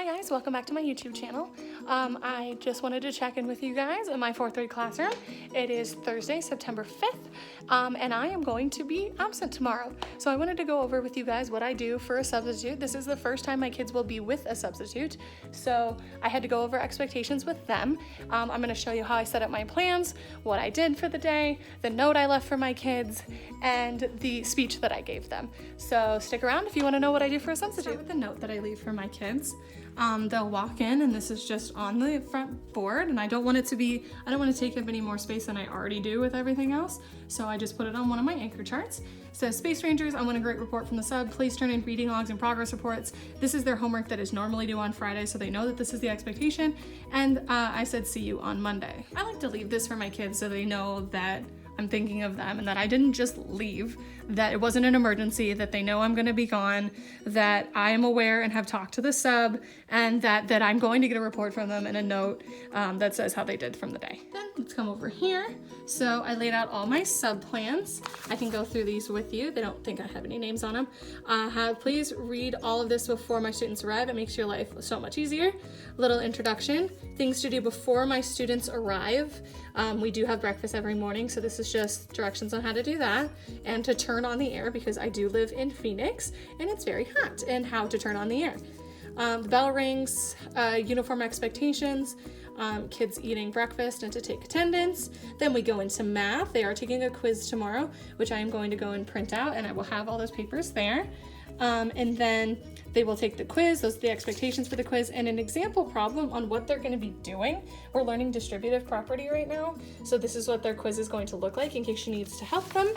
Hi guys, welcome back to my YouTube channel. I just wanted to check in with you guys in my 4th grade classroom. It is Thursday, September 5th, and I am going to be absent tomorrow. So I wanted to go over with you guys what I do for a substitute. This is the first time my kids will be with a substitute, so I had to go over expectations with them. I'm going to show you how I set up my plans, what I did for the day, the note I left for my kids, and the speech that I gave them. So stick around if you want to know what I do for a substitute. Start with the note that I leave for my kids. They'll walk in and this is just on the front board, and I don't want to take up any more space than I already do with everything else, so I just put it on one of my anchor charts. It says, Space Rangers, I want a great report from the sub. Please turn in reading logs and progress reports. This is their homework that is normally due on Friday, so they know that this is the expectation, and I said see you on Monday. I like to leave this for my kids so they know that I'm thinking of them and that I didn't just leave, that it wasn't an emergency, that they know I'm going to be gone, that I am aware and have talked to the sub, and that I'm going to get a report from them and a note that says how they did from the day. Then let's come over here. So I laid out all my sub plans. I can go through these with you. They don't think I have any names on them. Please read all of this before my students arrive. It makes your life so much easier. Little introduction, things to do before my students arrive. We do have breakfast every morning, so this is just directions on how to do that, and to turn on the air because I do live in Phoenix and it's very hot, and how to turn on the air. The bell rings, uniform expectations, kids eating breakfast and to take attendance. Then we go into math. They are taking a quiz tomorrow, which I am going to go and print out, and I will have all those papers there. And then they will take the quiz. Those are the expectations for the quiz, and an example problem on what they're going to be doing. We're learning distributive property right now, so this is what their quiz is going to look like in case she needs to help them.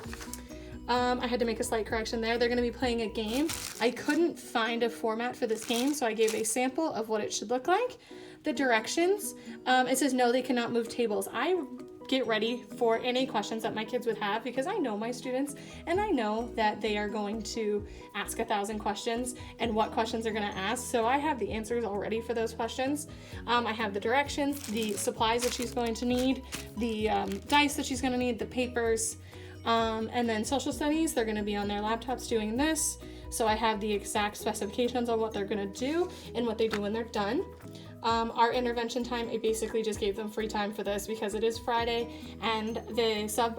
I had to make a slight correction there. They're going to be playing a game. I couldn't find a format for this game, so I gave a sample of what it should look like. The directions, it says no, they cannot move tables. I get ready for any questions that my kids would have because I know my students and I know that they are going to ask 1,000 questions and what questions they're going to ask, so I have the answers already for those questions. I have the directions, the supplies that she's going to need, the dice that she's going to need, the papers, and then social studies, they're going to be on their laptops doing this, so I have the exact specifications on what they're going to do and what they do when they're done. Our intervention time, I basically just gave them free time for this because it is Friday and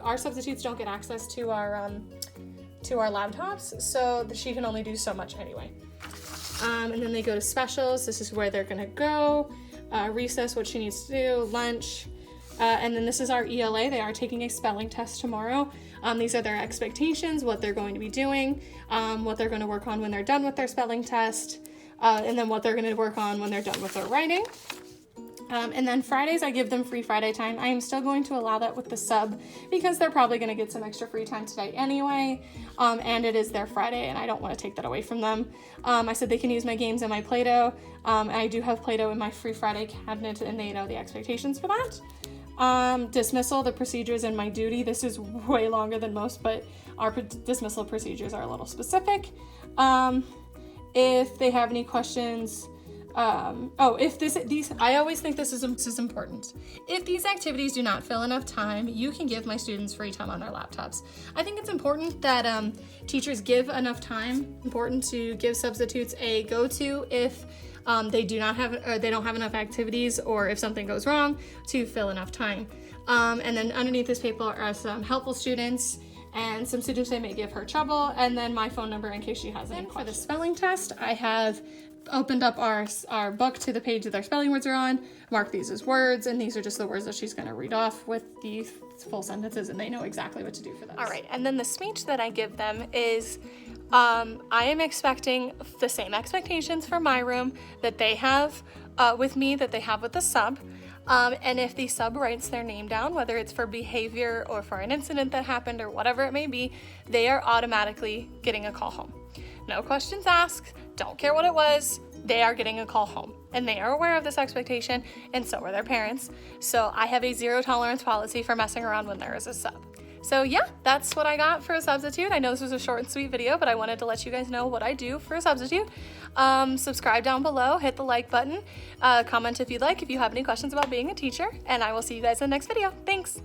our substitutes don't get access to our laptops, so she can only do so much anyway. And then they go to specials. This is where they're gonna go. Recess, what she needs to do, lunch, and then this is our ELA. They are taking a spelling test tomorrow. These are their expectations, what they're going to be doing, what they're going to work on when they're done with their spelling test. And then what they're going to work on when they're done with their writing. And then Fridays, I give them free Friday time. I am still going to allow that with the sub because they're probably going to get some extra free time today anyway. And it is their Friday and I don't want to take that away from them. I said they can use my games and my Play-Doh. And I do have Play-Doh in my free Friday cabinet and they know the expectations for that. Dismissal, the procedures and my duty. This is way longer than most, but our dismissal procedures are a little specific. If they have any questions, I always think this is important. If these activities do not fill enough time, you can give my students free time on their laptops. I think it's important that teachers give enough time. Important to give substitutes a go-to if they don't have enough activities, or if something goes wrong, to fill enough time. And then underneath this paper are some helpful students and some students they may give her trouble, and then my phone number in case she has any questions. For the spelling test, I have opened up our book to the page that their spelling words are on, marked these as words, and these are just the words that she's going to read off with the full sentences, and they know exactly what to do for those. All right, and then the speech that I give them is, I am expecting the same expectations for my room that they have with me, that they have with the sub. And if the sub writes their name down, whether it's for behavior or for an incident that happened or whatever it may be, they are automatically getting a call home. No questions asked, don't care what it was, they are getting a call home. And they are aware of this expectation, and so are their parents. So I have a zero tolerance policy for messing around when there is a sub. So yeah, that's what I got for a substitute. I know this was a short and sweet video, but I wanted to let you guys know what I do for a substitute. Subscribe down below, hit the like button, comment if you'd like, if you have any questions about being a teacher, and I will see you guys in the next video. Thanks.